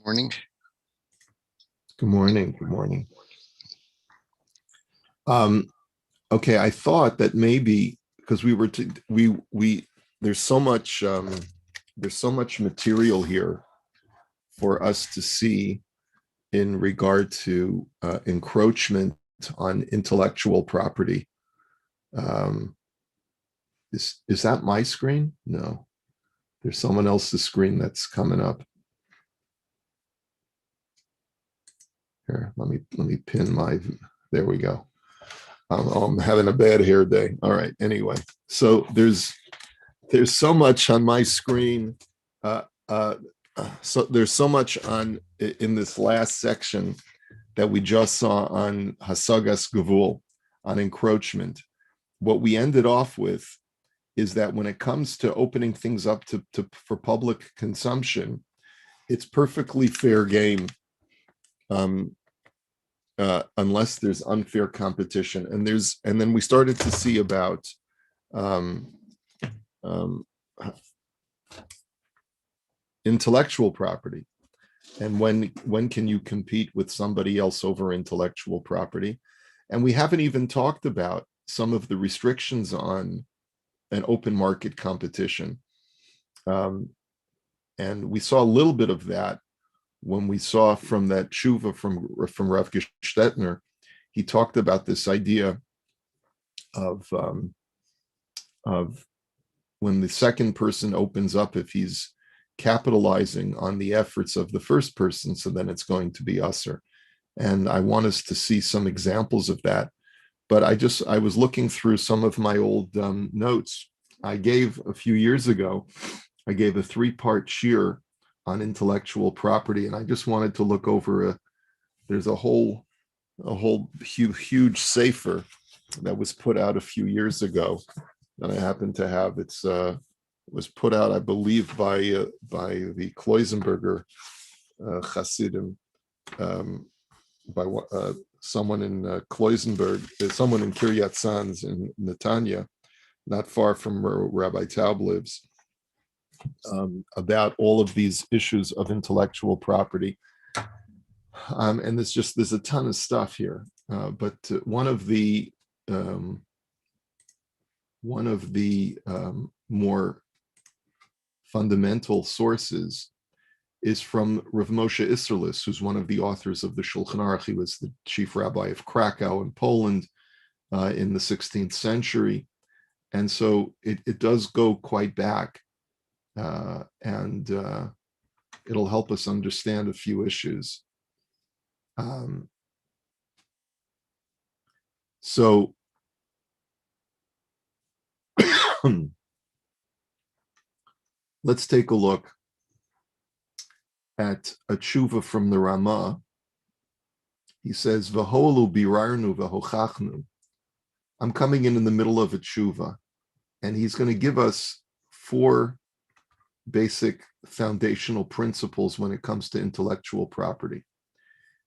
Morning. Good morning. Good morning. Um, okay, I thought that maybe because we there's so much material here for us to see in regard to encroachment on intellectual property. Um, is that my screen? No, there's someone else's screen that's coming up. Here, let me pin my. There we go. I'm having a bad hair day. All right. Anyway, so there's so much on my screen. Uh, uh, so there's so much on in this last section that we just saw on Hasagas Gavul, on encroachment. What we ended off with is that when it comes to opening things up to for public consumption, it's perfectly fair game, um, unless there's unfair competition. And then we started to see about um, um, intellectual property, and when can you compete with somebody else over intellectual property. And we haven't even talked about some of the restrictions on an open market competition. um, and we saw a little bit of that when we saw from that tshuva from Rav Gestetner. He talked about this idea of when the second person opens up, if he's capitalizing on the efforts of the first person, so then it's going to be usher. And I want us to see some examples of that. But I was looking through some of my old notes. I gave a few years ago, I gave a 3-part shir on intellectual property, and I just wanted to look over there's a whole huge sefer that was put out a few years ago that I happen to have. It was put out, I believe, by the Kloisenberger Hasidim, by someone in Kloisenberg, someone in Kiryat Sanz in Netanya, not far from where Rabbi Taub lives, about all of these issues of intellectual property. And there's a ton of stuff here. But um, one of the more fundamental sources is from Rav Moshe Isserlis, who's one of the authors of the Shulchan Aruch. He was the chief rabbi of Krakow in Poland in the 16th century. And so it does go quite back, and it'll help us understand a few issues. So let's take a look at a tshuva from the Ramah. He says, "V'holu birarnu v'hochachnu." I'm coming in the middle of a tshuva, and he's going to give us 4 basic foundational principles when it comes to intellectual property.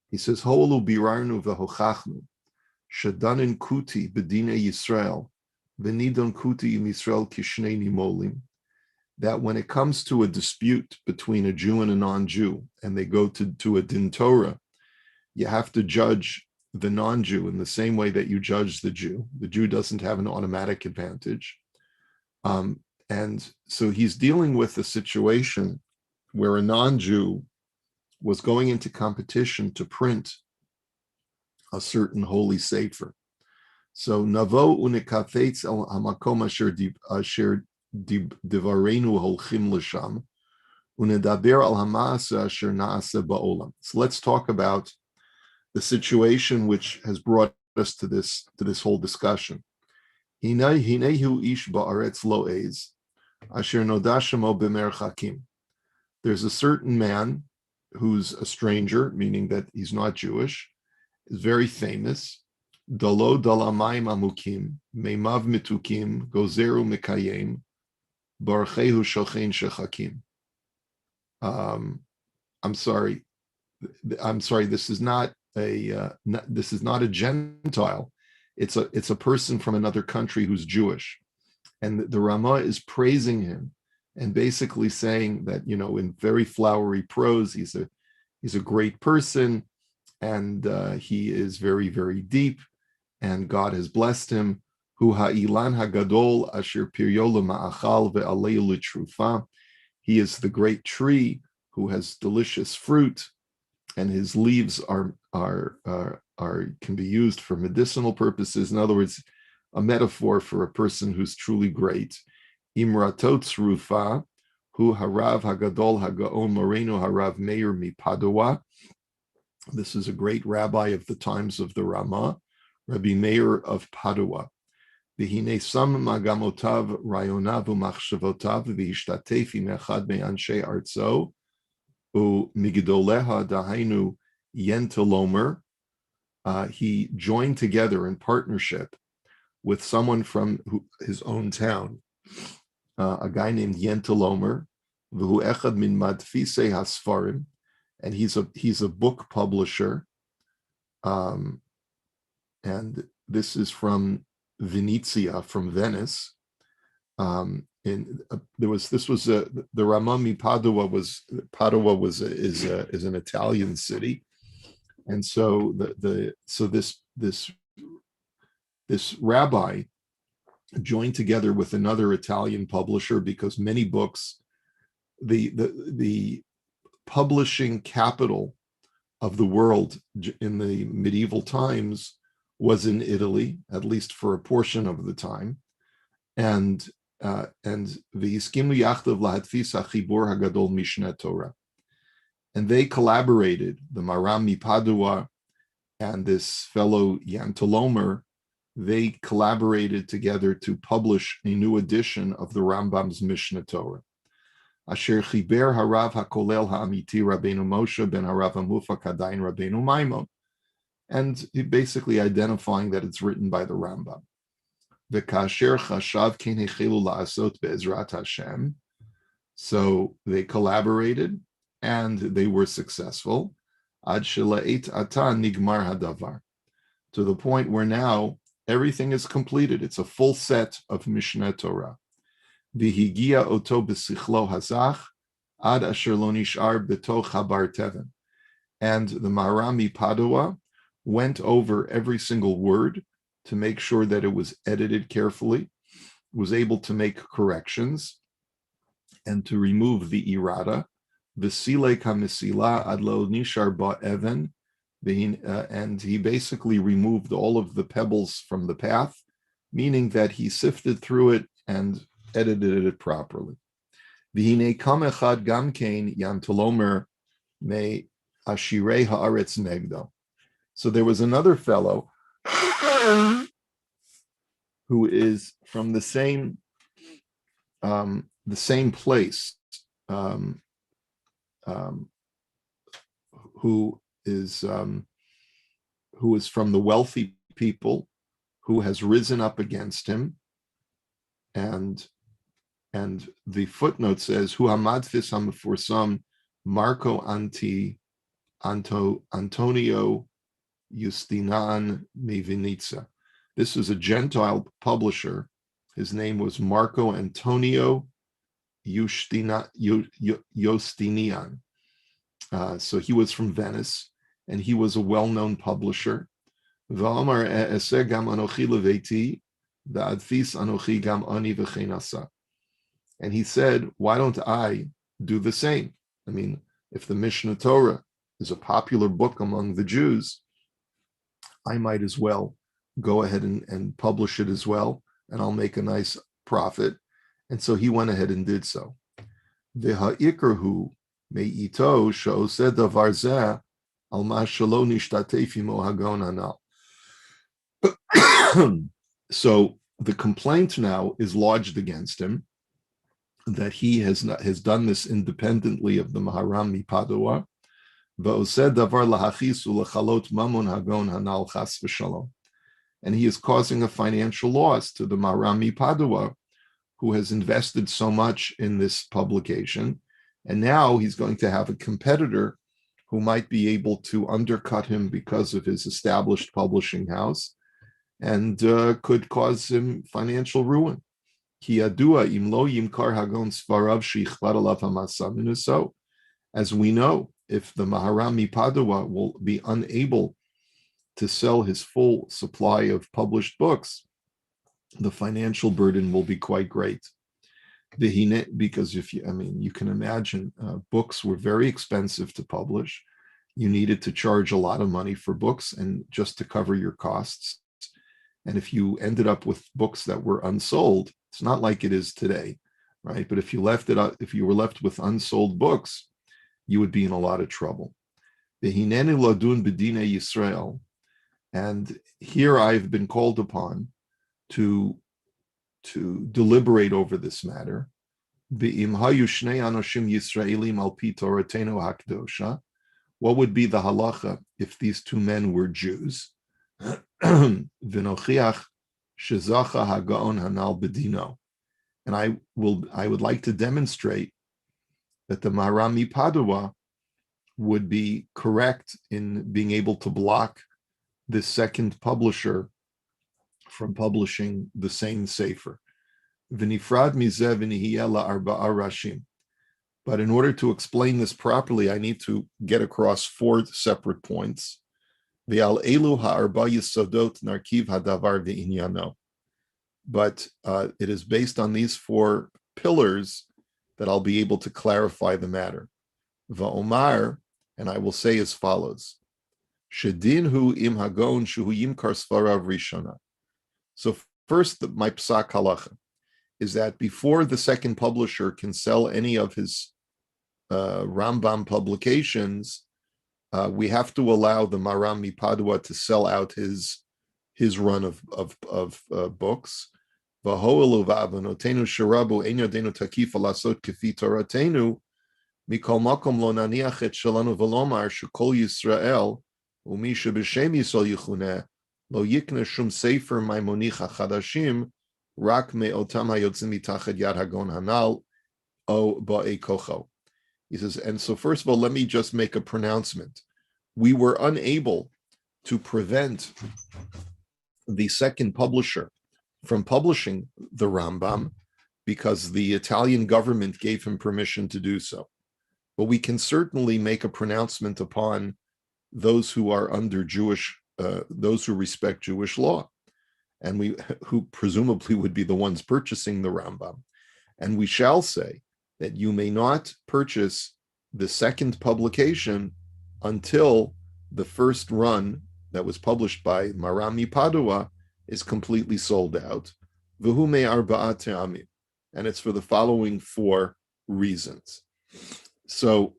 He says, "Holu birarnu v'hochachnu, shadanin kuti bedine Yisrael, v'nidon kuti im Yisrael kishnei nimolim." That when it comes to a dispute between a Jew and a non-Jew, and they go to a din Torah, you have to judge the non-Jew in the same way that you judge the Jew. The Jew doesn't have an automatic advantage. And so he's dealing with a situation where a non-Jew was going into competition to print a certain holy sefer. So navo unikafetz el hamakom asher divarenu holchim l'sham unedaber al hamasa asher naase ba'olam. So let's talk about the situation which has brought us to this whole discussion. Hinehu ish ba'aretz lo'ez asher noda shemo b'merchakim. There's a certain man who's a stranger, meaning that he's not Jewish, is very famous. Dalo dalamayim amukim, meimav mitukim, gozeru mikayim, barchehu shochen shechakim. I'm sorry. This is not a Gentile. It's a person from another country who's Jewish, and the Ramah is praising him and basically saying that, in very flowery prose, He's a great person, and he is very, very deep, and God has blessed him. Hu ha'ilan hagadol asher piryo ma'achal ve'alei l'trufa. He is the great tree who has delicious fruit, and his leaves can be used for medicinal purposes. In other words, a metaphor for a person who's truly great. Imratot tzrufa, hu harav hagadol hagaon moreno harav meir mi Padua. This is a great rabbi of the times of the Ramah, Rabbi Meir of Padua. V'hine sam magamotav rayonav u'machshavotav v'hishtatef im echad me'anshei artzo u'migdoleha dahainu yentelomer. He joined together in partnership with someone from his own town, a guy named Yentelomer, v'hu echad min madfisei hasfarim, and he's a book publisher, and this is from Venezia, from Venice. The Ramah mi Padua is an Italian city, and so this rabbi joined together with another Italian publisher because many books, the publishing capital of the world in the medieval times was in Italy, at least for a portion of the time, and v'yiskimu yachdav lahadfis hachibur hagadol Mishneh Torah, and they collaborated, the Maram mi Padua and this fellow Yantelomer, they collaborated together to publish a new edition of the Rambam's Mishneh Torah. Asher chiber harav hakolel ha'amiti Rabbeinu Moshe ben harav hamufak hadayin Rabbeinu Maimon, and basically identifying that it's written by the Rambam. V'kasher chashav ken hechelu la'asot be'ezrat Hashem. So they collaborated and they were successful. Ad shela'et ata nigmar hadavar, to the point where now everything is completed. It's a full set of Mishneh Torah. V'higia oto b'sichlo hazach ad asher lo nishar betoch habar teven. And the Maram mi Padua went over every single word to make sure that it was edited carefully, was able to make corrections, and to remove the irada. V'sile kamisila ad lo nishar ba even. And he basically removed all of the pebbles from the path, meaning that he sifted through it and edited it properly. V'hine kam echad gam kein Yantelomer me ashirei haaretz negdo. So there was another fellow who is from the same place, who is from the wealthy people, who has risen up against him, and the footnote says, "Hu hamadfis hamafursam Marco Antonio Justinan Mevinitza." This was a Gentile publisher. His name was Marco Antonio Justinian. So he was from Venice, and he was a well-known publisher. And he said, why don't I do the same? I mean, if the Mishneh Torah is a popular book among the Jews, I might as well go ahead and publish it as well, and I'll make a nice profit. And so he went ahead and did so. Me'ito she'oseh davar zeh al ma shelo nishtatef imo hagon hanal. So the complaint now is lodged against him that he has done this independently of the Maharam mi Padua. V'oseh davar lahachis u'lechalot mamon hagon hanal chas v'shalom. And he is causing a financial loss to the Maharam mi Padua, who has invested so much in this publication. And now he's going to have a competitor who might be able to undercut him because of his established publishing house, and could cause him financial ruin. As we know, if the Maharami Padua will be unable to sell his full supply of published books, the financial burden will be quite great. Because you can imagine, books were very expensive to publish. You needed to charge a lot of money for books and just to cover your costs. And if you ended up with books that were unsold, it's not like it is today, right? But if you were left with unsold books, you would be in a lot of trouble. And here I've been called upon to deliberate over this matter. What would be the halacha if these two men were Jews? And I would like to demonstrate that the Maharami Padua would be correct in being able to block this second publisher from publishing the same sefer. But in order to explain this properly, I need to get across 4 separate points. But it is based on these 4 pillars that I'll be able to clarify the matter. Va'omar, and I will say as follows. Shedinhu im hagon shuhu yimkar svarav rishona. So first, my psak halacha is that before the second publisher can sell any of his Rambam publications, we have to allow the Maharami Padua to sell out his run of books. V'ho'elu v'avonotenu sherabu ein yodenu takifa lasot kefi toratenu mikol makom lo naniach et shalanu v'lomar shekol Yisrael u'mi sheb'shem Yisrael yichuneh lo yikne shum sefer maimonich hachadashim rak me'otam hayotzim mitachet yad hagon hanal o ba'ei kocho. He says, and so first of all, let me just make a pronouncement. We were unable to prevent the second publisher from publishing the Rambam because the Italian government gave him permission to do so. But we can certainly make a pronouncement upon those who are under those who respect Jewish law, and who presumably would be the ones purchasing the Rambam. And we shall say that you may not purchase the second publication until the first run that was published by Maharami Padua is completely sold out. V'hume arba'at te'amim. And it's for the following 4 reasons. So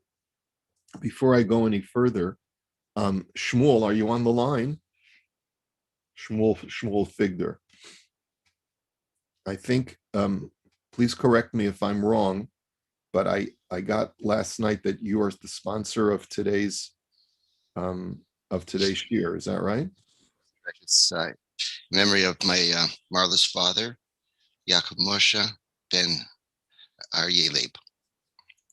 before I go any further, Shmuel, are you on the line? Shmuel Figder. I think, please correct me if I'm wrong, but I got last night that you are the sponsor of today's shiur. Is that right? It's memory of my marvelous father, Yaakov Moshe ben Aryeh Leib.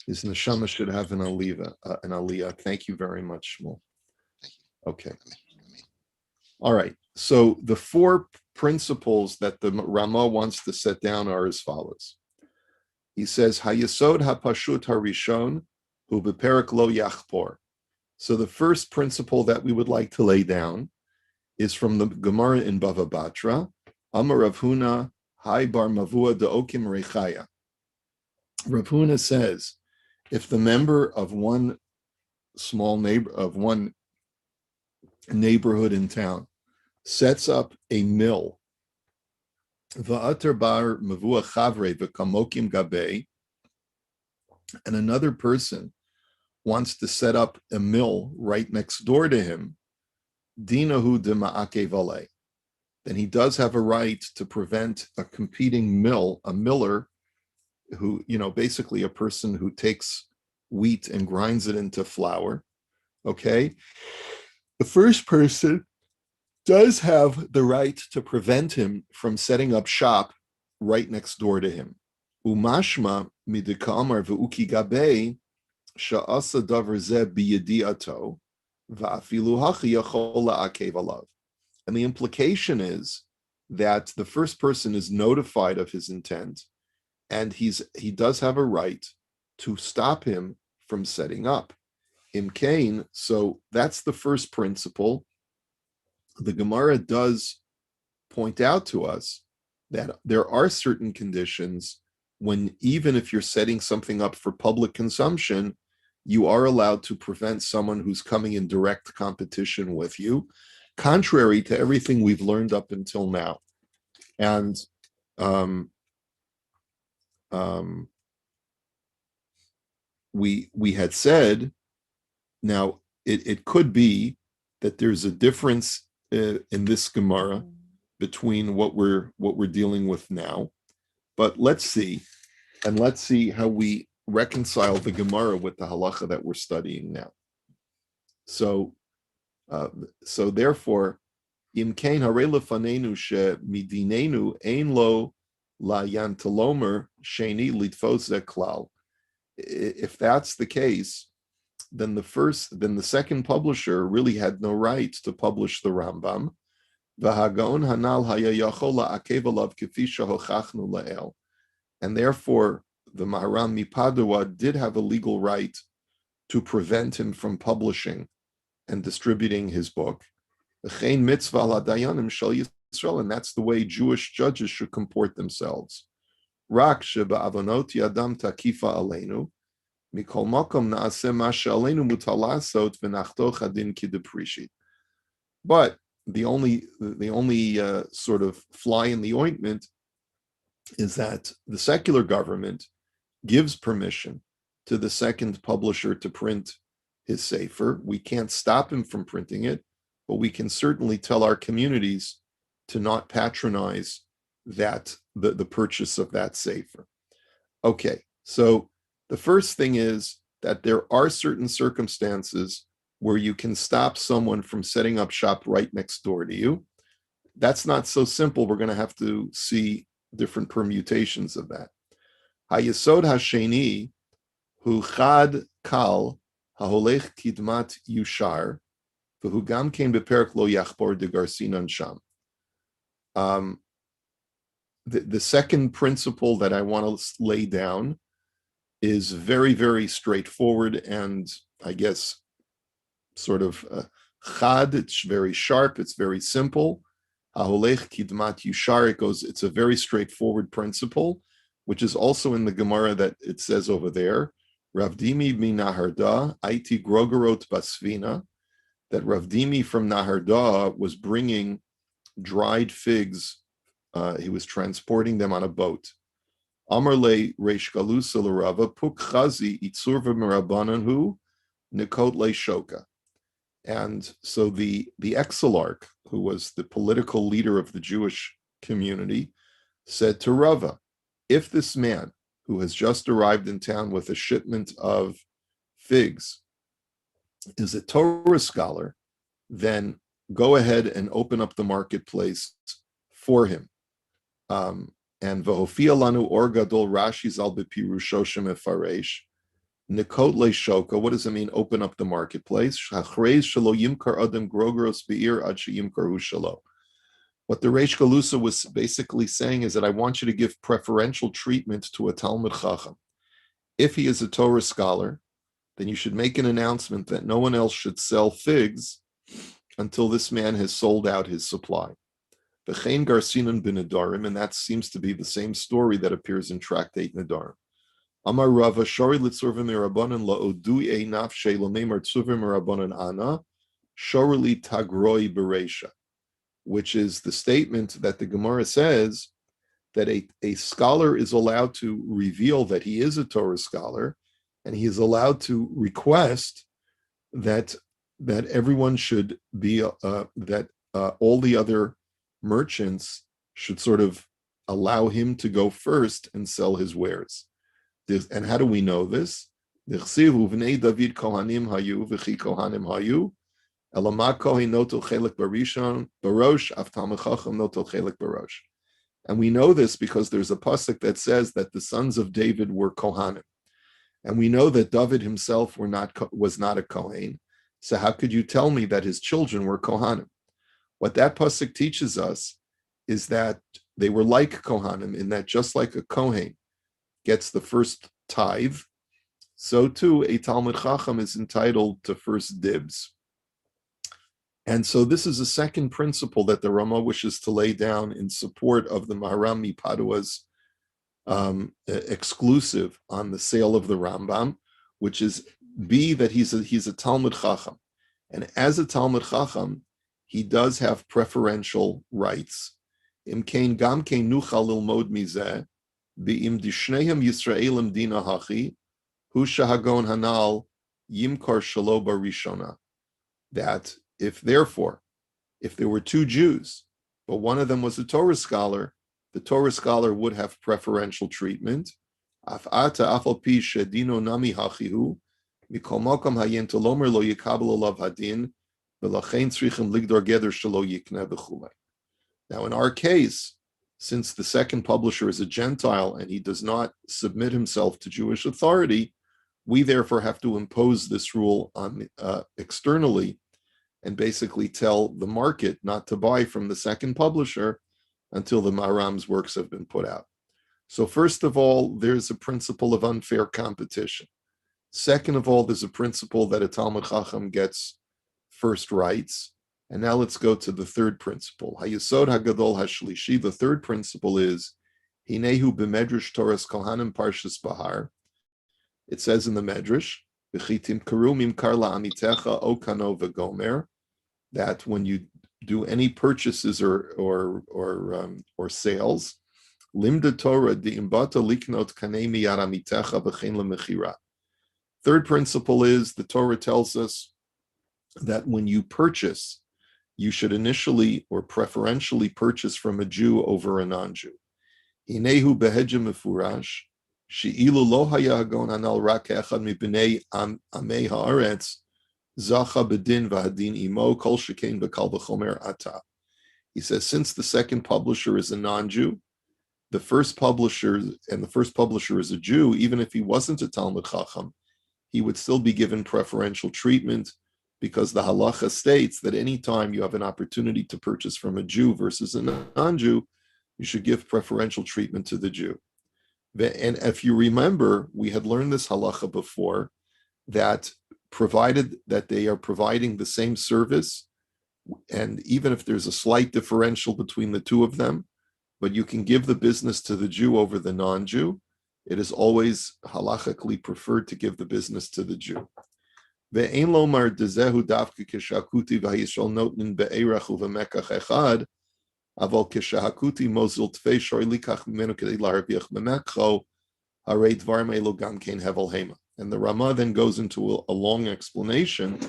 His neshama should have an aliyah. Thank you very much, Shmuel. Thank you. Okay. All right. So the 4 principles that the Ramah wants to set down are as follows. He says, Hayesod hapashut harishon hu beperek lo yachpor. So the first principle that we would like to lay down is from the Gemara in Bava Batra, Amar Rav Huna, Hai bar mavua de'okim rechaya. Rav Huna says, if the member of one neighborhood in town sets up a mill, va'ater bar mavua chavre v'kamokim gabe, and another person wants to set up a mill right next door to him, dinahu de ma'ake vale, then he does have a right to prevent a competing a miller who, basically a person who takes wheat and grinds it into flour. Okay. The first person does have the right to prevent him from setting up shop right next door to him. Umashma midika'amar v'uki gabe sha'asa davar zeh biyediato va'afilu hachi yachol la'akev alav. And the implication is that the first person is notified of his intent, and he does have a right to stop him from setting up. Imkain, so that's the first principle. The Gemara does point out to us that there are certain conditions when, even if you're setting something up for public consumption, you are allowed to prevent someone who's coming in direct competition with you, contrary to everything we've learned up until now. And we had said, now it could be that there's a difference in this Gemara between what we're dealing with now, but let's see how we reconcile the Gemara with the halacha that we're studying now. So therefore, imkein harei lefanenu she midinenu ein lo la yantalomer sheni litfos ze klal. If that's the case, then the second publisher really had no right to publish the Rambam. V'hagaon hanal haya yachol la'akev alav kefi shehochachnu la'el. And therefore, the Maharam Mipadua did have a legal right to prevent him from publishing and distributing his book. V'chein mitzvah la'dayanim shel Yisrael, and that's the way Jewish judges should comport themselves. Rak sheba'avonot yadam takifa aleinu, mikol makom na'aseh ma she'aleinu mutal la'asot v'nachto chadin kideprishit. But the only sort of fly in the ointment is that the secular government gives permission to the second publisher to print his sefer. We can't stop him from printing it, but we can certainly tell our communities to not patronize that the purchase of that sefer. Okay, so the first thing is that there are certain circumstances where you can stop someone from setting up shop right next door to you. That's not so simple. We're going to have to see different permutations of that. Hayesod hasheni hu chad kal haholech kidmat yushar v'hu gam kein beperek lo yachbor de garsinan sham. The second principle that I want to lay down is very, very straightforward, and I guess sort of chad. It's very sharp. It's very simple. Haholech kidmat yushar. It's a very straightforward principle, which is also in the Gemara that it says over there. Rav Dimi mi Naharda aiti grogorot basvina. That Rav Dimi from Naharda was bringing dried figs. He was transporting them on a boat. Amarle reish galusa l'Rava puk chazi itzur v'merabanan nikot le shoka. And so the exilarch, who was the political leader of the Jewish community, said to Rava, if this man who has just arrived in town with a shipment of figs is a Torah scholar, then go ahead and open up the marketplace for him. And v'hofia lanu or gadol Rashi zal b'pirushoshim efaresh. Nikot le shoka, what does it mean? Open up the marketplace. What the Reish Galusa was basically saying is that I want you to give preferential treatment to a Talmud Chacham. If he is a Torah scholar, then you should make an announcement that no one else should sell figs until this man has sold out his supply. V'chein garsinan b'nedarim, and that seems to be the same story that appears in Tractate Nedarim. Amar Rava shori litzurvim merabanan laodui einaf she'lomeimar tzurvim merabanan ana shorili tagroi bereisha, which is the statement that the Gemara says that a scholar is allowed to reveal that he is a Torah scholar, and he is allowed to request that everyone should be that all the other merchants should sort of allow him to go first and sell his wares. And how do we know this? V'nei David kohanim hayu v'chi kohanim hayu elama kohen notel chelik barishon barosh av talmid chacham notel chelik barosh. And we know this because there's a pasuk that says that the sons of David were kohanim, and we know that David himself was not a kohen. So how could you tell me that his children were kohanim? What that pasuk teaches us is that they were like kohanim in that just like a kohen gets the first tithe, so too a Talmud Chacham is entitled to first dibs. And so this is a second principle that the Rama wishes to lay down in support of the Maharam Padua's exclusive on the sale of the Rambam, which is B, that he's a Talmud Chacham. And as a Talmud Chacham, he does have preferential rights. Im kein gam kein nuchal lilmod mizeh, be'im dishnehem Yisraelim dina hachi, hu shahagon hanal yimkar shalo barishona. That if there were two Jews, but one of them was a Torah scholar, the Torah scholar would have preferential treatment. Af'ata afal pi shedino nami hachihu, mikol makom hayen tolomer lo yikabel olav hadin, v'lachein tzrichim ligdor geder shelo yikne v'chulei. Now, in our case, since the second publisher is a Gentile and he does not submit himself to Jewish authority, we therefore have to impose this rule on externally and basically tell the market not to buy from the second publisher until the Maharam's works have been put out. So first of all, there's a principle of unfair competition. Second of all, there's a principle that a Talmud Chacham gets first rights. And now let's go to the third principle. Hayesod Hagadol Hashlishi. The third principle is Hinehu b'medrash Toras Kohanim Parshas Bahar. It says in the Medrash, V'chitim karu mimkar la'amitecha o kano v'gomer, that when you do any purchases or sales, limda Torah di'imbata liknot kanei miyad amitecha v'chein lemechira. Third principle is the Torah tells us that when you purchase, you should initially or preferentially purchase from a Jew over a non-Jew. Hinehu behedja mefurash, she'ilu lo haya hagon hanal rak echad mibnei amei haaretz, zacha bedin v'hadin imo kol shekein v'kal v'chomer ata. He says, since the second publisher is a non-Jew, the first publisher is a Jew, even if he wasn't a Talmud Chacham, he would still be given preferential treatment, because the halacha states that any time you have an opportunity to purchase from a Jew versus a non-Jew, you should give preferential treatment to the Jew. And if you remember, we had learned this halacha before, that provided that they are providing the same service, and even if there's a slight differential between the two of them, but you can give the business to the Jew over the non-Jew, it is always halachically preferred to give the business to the Jew. Ve'ein lomar dezehu davka kishakuti v'hayishol notnin be'erach u'v'mekach echad, aval kishahakuti mozil tfei shor likach mimenu kedei laharviach memekcho, harei dvarim elu gam kein hevel hema. And the Rama then goes into a long explanation,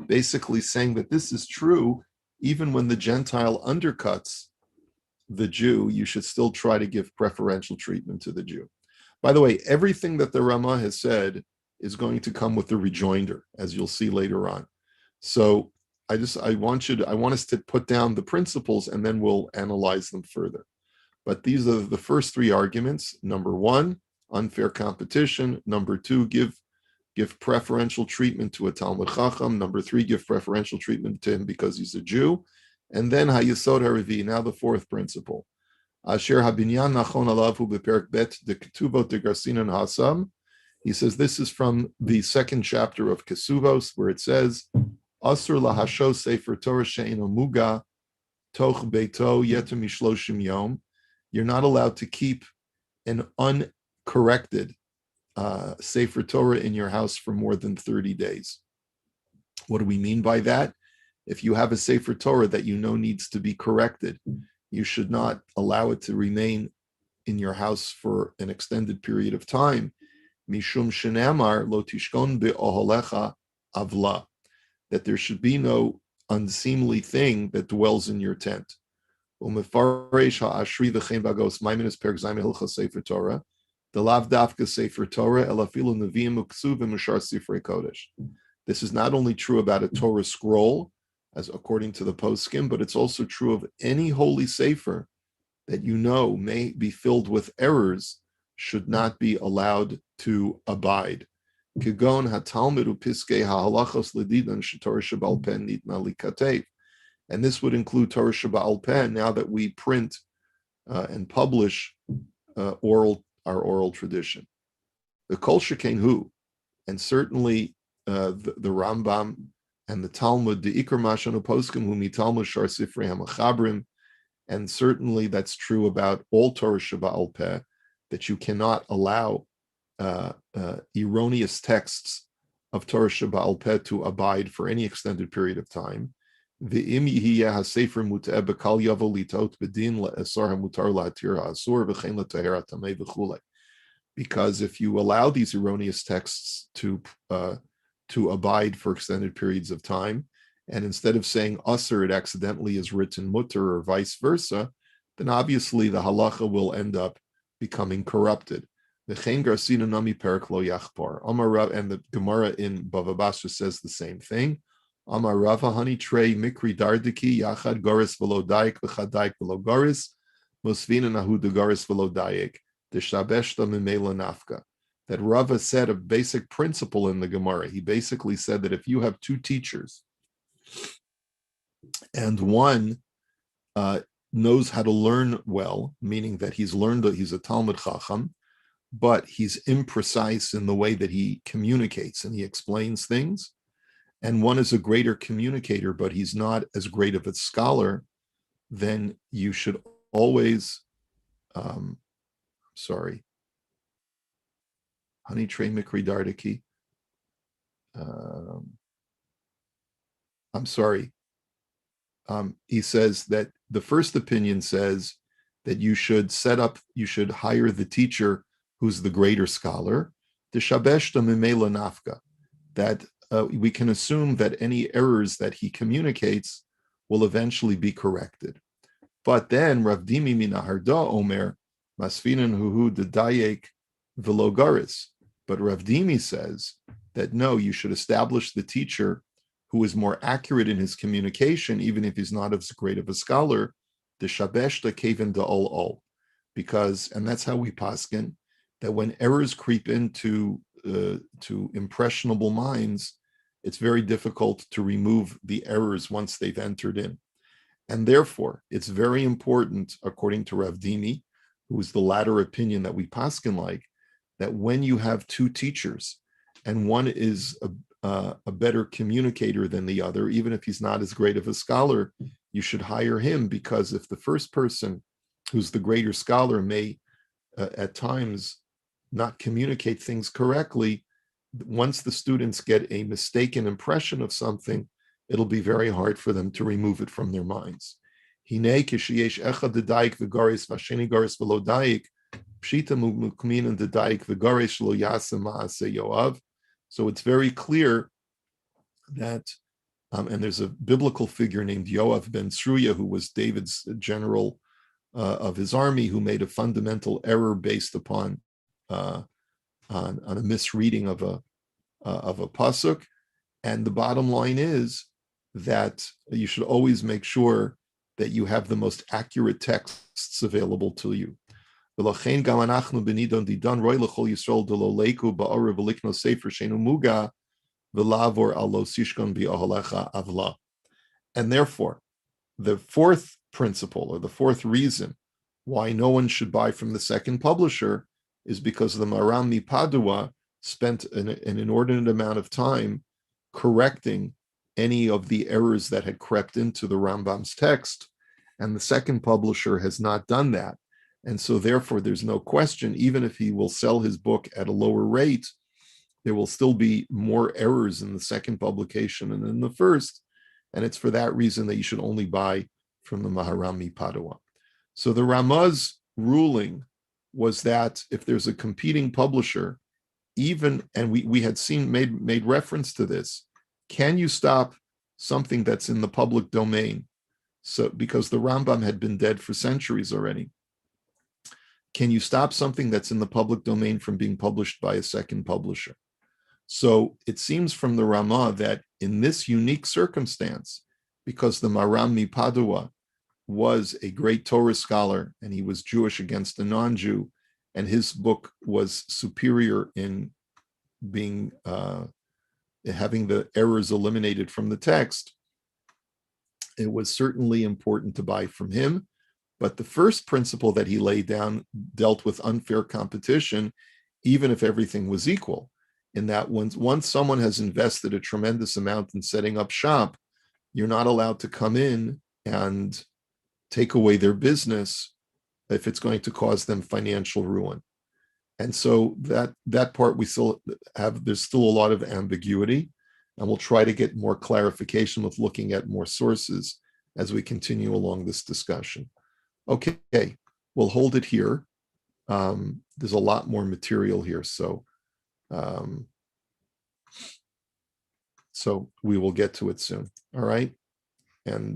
basically saying that this is true even when the Gentile undercuts the Jew, you should still try to give preferential treatment to the Jew. By the way, everything that the Rama has said is going to come with the rejoinder, as you'll see later on. So I want us to put down the principles and then we'll analyze them further. But these are the first three arguments. Number one, unfair competition. Number two, give preferential treatment to a Talmud Chacham. Number three, give preferential treatment to him because he's a Jew. And then Hayesod Haravi, now the fourth principle. Asher habinyan nachon alavu beperek bet de ketuvot de garsinan hasam. He says this is from the second chapter of Kesuvos, where it says, Asur lahasho sefer Torah she'eno muga toch beito yetem mishloshim yom. You're not allowed to keep an uncorrected sefer Torah in your house for more than 30 days. What do we mean by that? If you have a sefer Torah that you know needs to be corrected, you should not allow it to remain in your house for an extended period of time. Mishum shenamar lo tishkon be'oholecha avla, that there should be no unseemly thing that dwells in your tent. Umefaresh ha'ashri v'chein bagos maiminus perek zayin hilchos sefer Torah, the lav dafka sefer Torah elafilu neviim uksuv v'mushar sifrei kodesh. This is not only true about a Torah scroll, as according to the poskim, but it's also true of any holy sefer that you know may be filled with errors, should not be allowed to abide. Kigon hatalmid upiskei ha'halachos ledidan shetorah sheba'al peh nitna likatev. And this would include Torah sheba'al peh, now that we print and publish our oral tradition. The kol shekein hu, And certainly the Rambam and the Talmud, the Ikar Mashanu Poskim, whom Talmud Shar Sifrei HaMachabrim, and certainly that's true about all Torah Sheba'al Peh, that you cannot allow erroneous texts of Torah Sheba'al Peh to abide for any extended period of time. Ve'im yihiyeh hasefer mut'eh b'kal yavo litot b'din le'esar hamutar la'atir ha'asur v'chein l'taher ha'tamei v'chulei. Because if you allow these erroneous texts to abide for extended periods of time, and instead of saying usr, it accidentally is written mutter or vice versa, then obviously the halacha will end up becoming corrupted. And the Gemara in Bava Basra says the same thing. Amar Rava hani trei mikri dardiki yachad goris v'lo daik v'chad daik v'lo goris mosvina nahu de goris v'lo daik deshabeshta mimela nafka. That Rava said a basic principle in the Gemara. He basically said that if you have two teachers and one knows how to learn well, meaning that he's a Talmud Chacham, but he's imprecise in the way that he communicates and he explains things, and one is a greater communicator, but he's not as great of a scholar, then you should always, Hani Trey Mikri Dardaki. He says that the first opinion says that you should hire the teacher who's the greater scholar. The Shabeshta Mimela Nafka, that we can assume that any errors that he communicates will eventually be corrected. But then Rav Dimi Minaharda Omer Masfinan Huhu Dedayek Velogaris. But Rav Dimi says that no, you should establish the teacher who is more accurate in his communication, even if he's not as great of a scholar, the Shabeshta Kaven de Ol, because, and that's how we paskin, that when errors creep into to impressionable minds, it's very difficult to remove the errors once they've entered in. And therefore, it's very important, according to Rav Dimi, who is the latter opinion that we paskin like, that when you have two teachers and one is a better communicator than the other, even if he's not as great of a scholar, you should hire him, because if the first person who's the greater scholar may at times not communicate things correctly, once the students get a mistaken impression of something, it'll be very hard for them to remove it from their minds. So it's very clear that, and there's a biblical figure named Yoav ben Sruya, who was David's general of his army, who made a fundamental error based upon on a misreading of a pasuk. And the bottom line is that you should always make sure that you have the most accurate texts available to you. And therefore, the fourth principle, or the fourth reason why no one should buy from the second publisher, is because the Maram Padua spent an inordinate amount of time correcting any of the errors that had crept into the Rambam's text, and the second publisher has not done that. And so therefore, there's no question, even if he will sell his book at a lower rate, there will still be more errors in the second publication than in the first. And it's for that reason that you should only buy from the Maharami Padua. So the Ramah's ruling was that if there's a competing publisher, even, and we had made reference to this, can you stop something that's in the public domain? So because the Rambam had been dead for centuries already. Can you stop something that's in the public domain from being published by a second publisher? So it seems from the Ramah that in this unique circumstance, because the Maram Padua was a great Torah scholar and he was Jewish against a non-Jew, and his book was superior in being having the errors eliminated from the text, it was certainly important to buy from him. But the first principle that he laid down dealt with unfair competition, even if everything was equal. in that once someone has invested a tremendous amount in setting up shop, you're not allowed to come in and take away their business if it's going to cause them financial ruin. And so that part we still have, there's still a lot of ambiguity, and we'll try to get more clarification with looking at more sources as we continue along this discussion. Okay, we'll hold it here. There's a lot more material here, so we will get to it soon. All right, and